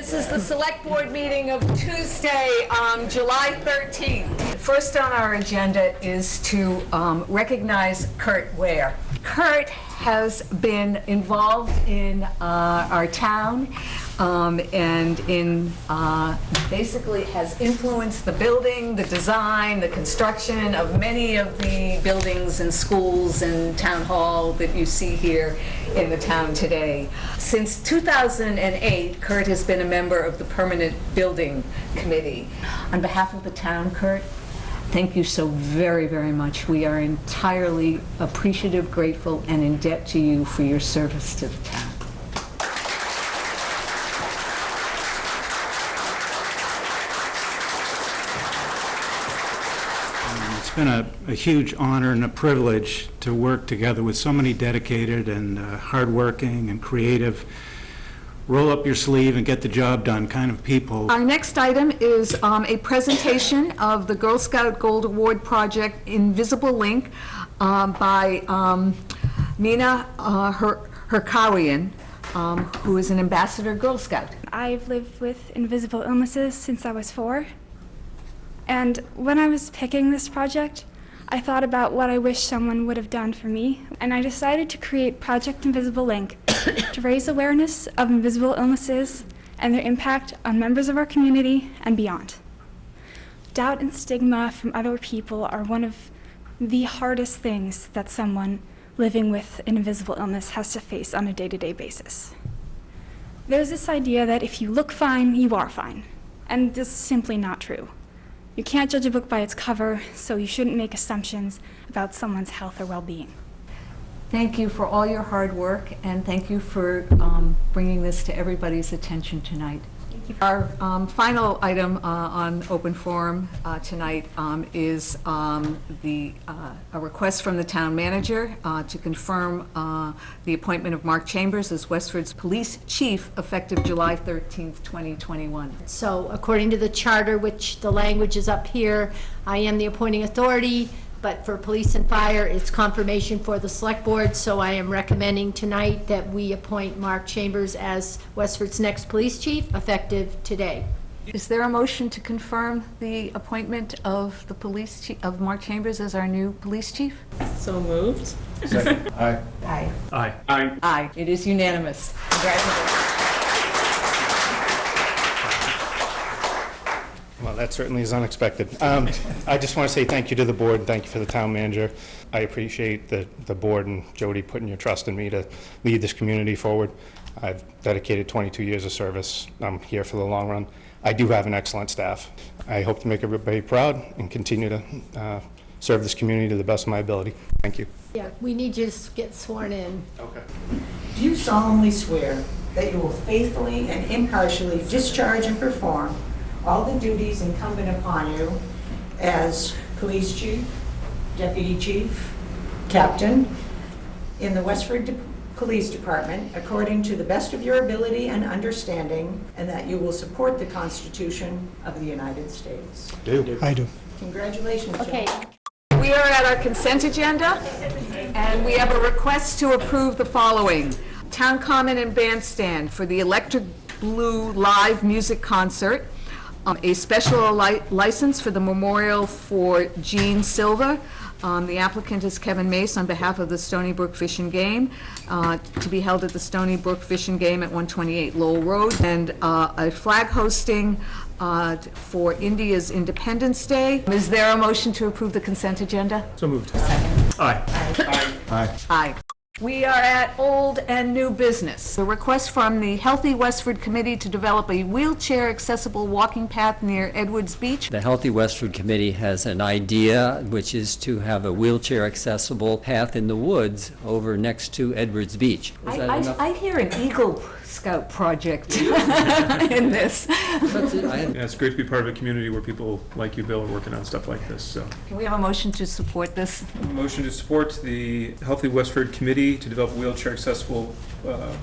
This is the Select Board meeting of Tuesday, July 13th. First on our agenda is to recognize Kurt Ware. Kurt has been involved in our town and in basically has influenced the building, the design, the construction of many of the buildings and schools and town hall that you see here in the town today. Since 2008, Kurt has been a member of the Permanent Building Committee. On behalf of the town, Kurt, thank you so very, very much. We are entirely appreciative, grateful, and in debt to you for your service to the town. It's been a huge honor and a privilege to work together with so many dedicated and hardworking and creative, roll up your sleeve and get the job done kind of people. Our next item is a presentation of the Girl Scout Gold Award Project Invisible Link by Nina Herkawian, who is an ambassador Girl Scout. I've lived with invisible illnesses since I was 4. And when I was picking this project, I thought about what I wish someone would have done for me, and I decided to create Project Invisible Link to raise awareness of invisible illnesses and their impact on members of our community and beyond. Doubt and stigma from other people are one of the hardest things that someone living with an invisible illness has to face on a day-to-day basis. There's this idea that if you look fine, you are fine, and this is simply not true. You can't judge a book by its cover, so you shouldn't make assumptions about someone's health or well-being. Thank you for all your hard work, and thank you for bringing this to everybody's attention tonight. Our final item on open forum tonight is a request from the town manager to confirm the appointment of Mark Chambers as Westford's police chief effective July 13th, 2021. So according to the charter, which the language is up here, I am the appointing authority, but for police and fire, it's confirmation for the select board, so I am recommending tonight that we appoint Mark Chambers as Westford's next police chief, effective today. Is there a motion to confirm the appointment of the police chief, of Mark Chambers as our new police chief? So moved. Second. Aye. Aye. Aye. Aye. Aye. It is unanimous. Congratulations. Well, that certainly is unexpected. I just want to say thank you to the board, and thank you for the town manager. I appreciate the board and Jody putting your trust in me to lead this community forward. I've dedicated 22 years of service. I'm here for the long run. I do have an excellent staff. I hope to make everybody proud and continue to serve this community to the best of my ability. Thank you. Yeah, we need you to get sworn in. Okay. Do you solemnly swear that you will faithfully and impartially discharge and perform all the duties incumbent upon you as police chief, deputy chief, captain in the Westford Police Department according to the best of your ability and understanding, and that you will support the Constitution of the United States? I do. Congratulations, Jim. Okay. We are at our consent agenda, and we have a request to approve the following. Town Common and Bandstand for the Electric Blue live music concert, a special license for the memorial for Gene Silva. The applicant is Kevin Mace on behalf of the Stony Brook Fish and Game, to be held at the Stony Brook Fish and Game at 128 Lowell Road, and a flag hosting for India's Independence Day. Is there a motion to approve the consent agenda? So moved. Second. Aye. Aye. Aye. Aye. We are at old and new business. A request from the Healthy Westford Committee to develop a wheelchair-accessible walking path near Edwards Beach. The Healthy Westford Committee has an idea, which is to have a wheelchair-accessible path in the woods over next to Edwards Beach. Is that enough? I hear an Eagle Scout project in this. That's it. Yeah, it's great to be part of a community where people like you, Bill, are working on stuff like this. So, Can we have a motion to support this? motion to support the Healthy Westford Committee to develop a wheelchair-accessible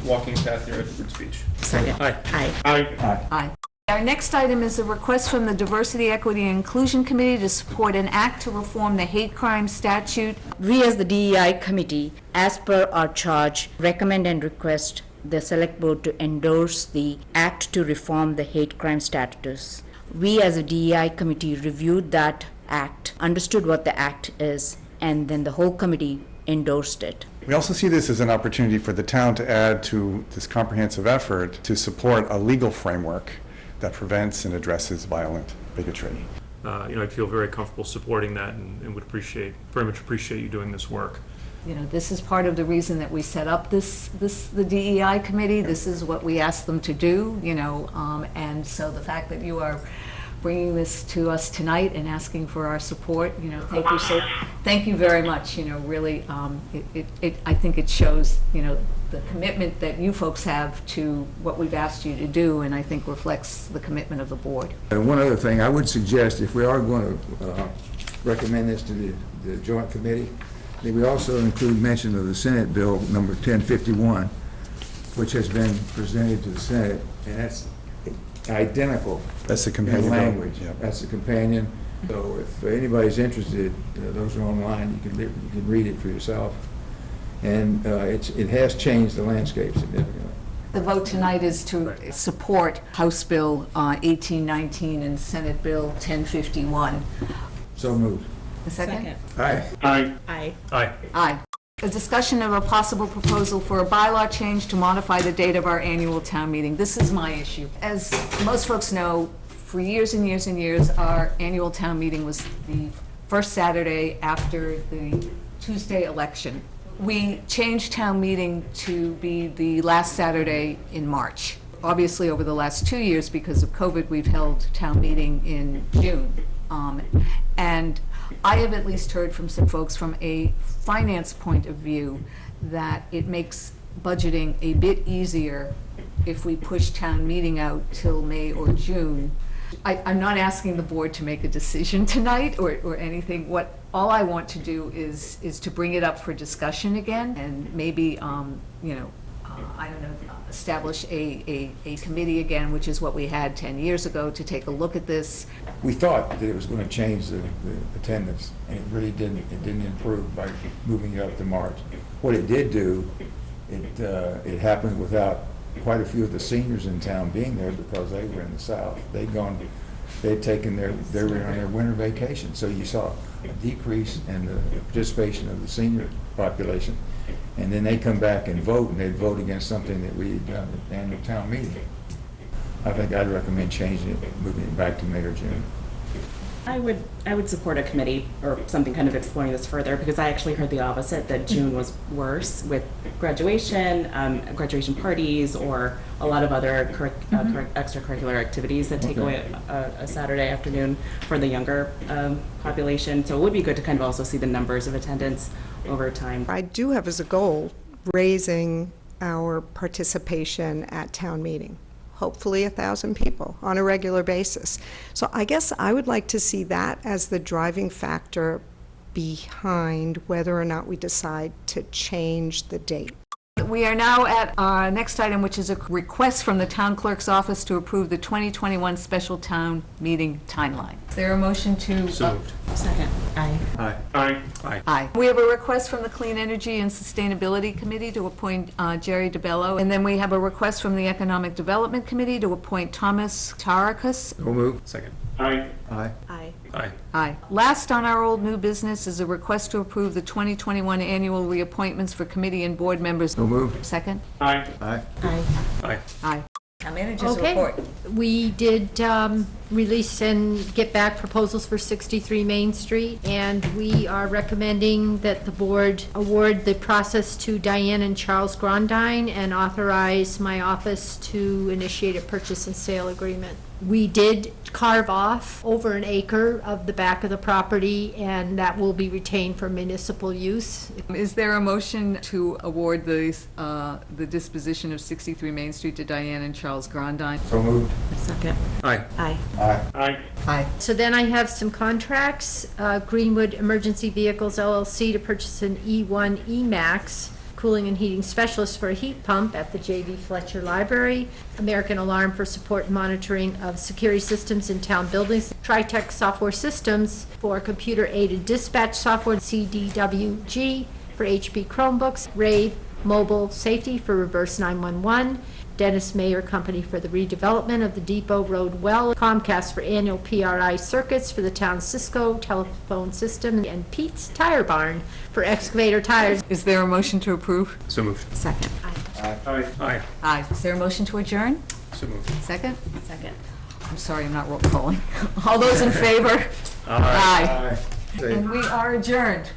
walking path near Edwards Beach. Second. Aye. Aye. Aye. Aye. Our next item is a request from the Diversity, Equity, and Inclusion Committee to support an act to reform the hate crime statute. We as the DEI committee, as per our charge, recommend and request the Select Board to endorse the Act to Reform the Hate Crime Statutes. We as a DEI committee reviewed that act, understood what the act is, and then the whole committee endorsed it. We also see this as an opportunity for the town to add to this comprehensive effort to support a legal framework that prevents and addresses violent bigotry. I'd feel very comfortable supporting that and would very much appreciate you doing this work. This is part of the reason that we set up the DEI committee. This is what we asked them to do, and so the fact that you are bringing this to us tonight and asking for our support, thank you thank you very much. Really, I think it shows, the commitment that you folks have to what we've asked you to do, and I think reflects the commitment of the board. And one other thing, I would suggest if we are going to recommend this to the joint committee, that we also include mention of the Senate Bill number 1051, which has been presented to the Senate, and that's identical. That's the companion in bill. language. Yep. That's the companion. So if anybody's interested, those are online. You can read it for yourself, and it has changed the landscape significantly. The vote tonight is to support House Bill 1819 and Senate Bill 1051. So moved. A second? Aye. Aye. Aye. A discussion of a possible proposal for a bylaw change to modify the date of our annual town meeting. This is my issue. As most folks know, for years and years and years, our annual town meeting was the first Saturday after the Tuesday election. We changed town meeting to be the last Saturday in March. Obviously, over the last 2 years, because of COVID, we've held town meeting in June. And I have at least heard from some folks from a finance point of view that it makes budgeting a bit easier if we push town meeting out till May or June. I'm not asking the board to make a decision tonight or anything. All I want to do is to bring it up for discussion again, and maybe, I don't know, establish a committee again, which is what we had 10 years ago, to take a look at this. We thought that it was going to change the attendance, and it really didn't. It didn't improve by moving it up to March. What it did do, it happened without quite a few of the seniors in town being there because they were in the South. They were on their winter vacation. So you saw a decrease in the participation of the senior population. And then they come back and vote, and they'd vote against something that we had done at the annual town meeting. I think I'd recommend changing it, moving it back to May or June. I would support a committee or something kind of exploring this further, because I actually heard the opposite, that June was worse with graduation, graduation parties, or a lot of other extracurricular activities that take away a Saturday afternoon for the younger population. So it would be good to kind of also see the numbers of attendance over time. I do have as a goal raising our participation at town meeting. Hopefully 1,000 people on a regular basis. So I guess I would like to see that as the driving factor behind whether or not we decide to change the date. We are now at our next item, which is a request from the town clerk's office to approve the 2021 special town meeting timeline. Is there a motion to? So moved. Second. Aye. Aye. Aye. Aye. Aye. We have a request from the Clean Energy and Sustainability Committee to appoint Jerry DeBello. And then we have a request from the Economic Development Committee to appoint Thomas Tarakas. So moved. Second. Aye. Aye. Aye. Aye. Aye. Last on our old new business is a request to approve the 2021 annual reappointments for committee and board members. So moved. Second? Aye. Aye. Aye. Aye. Aye. Town manager's Okay. report. We did release and get back proposals for 63 Main Street, and we are recommending that the board award the process to Diane and Charles Grondine and authorize my office to initiate a purchase and sale agreement. We did carve off over an acre of the back of the property, and that will be retained for municipal use. Is there a motion to award the disposition of 63 Main Street to Diane and Charles Grondine? So moved. Second. Aye. Aye. Aye. Aye. Aye. So then I have some contracts. Greenwood Emergency Vehicles LLC to purchase an E1 E-Max cooling and heating specialist for a heat pump at the J.V. Fletcher Library. American Alarm for support and monitoring of security systems in town buildings. TriTech Software Systems for computer-aided dispatch software. CDWG for HP Chromebooks. Rave Mobile Safety for Reverse 911, Dennis Mayer Company for the redevelopment of the Depot Road well, Comcast for annual PRI circuits for the town's Cisco telephone system, and Pete's Tire Barn for excavator tires. Is there a motion to approve? So moved. Second. Aye. Aye. Aye. Is there a motion to adjourn? So moved. Second? Second. I'm sorry, I'm not roll calling. All those in favor? Aye. And we are adjourned.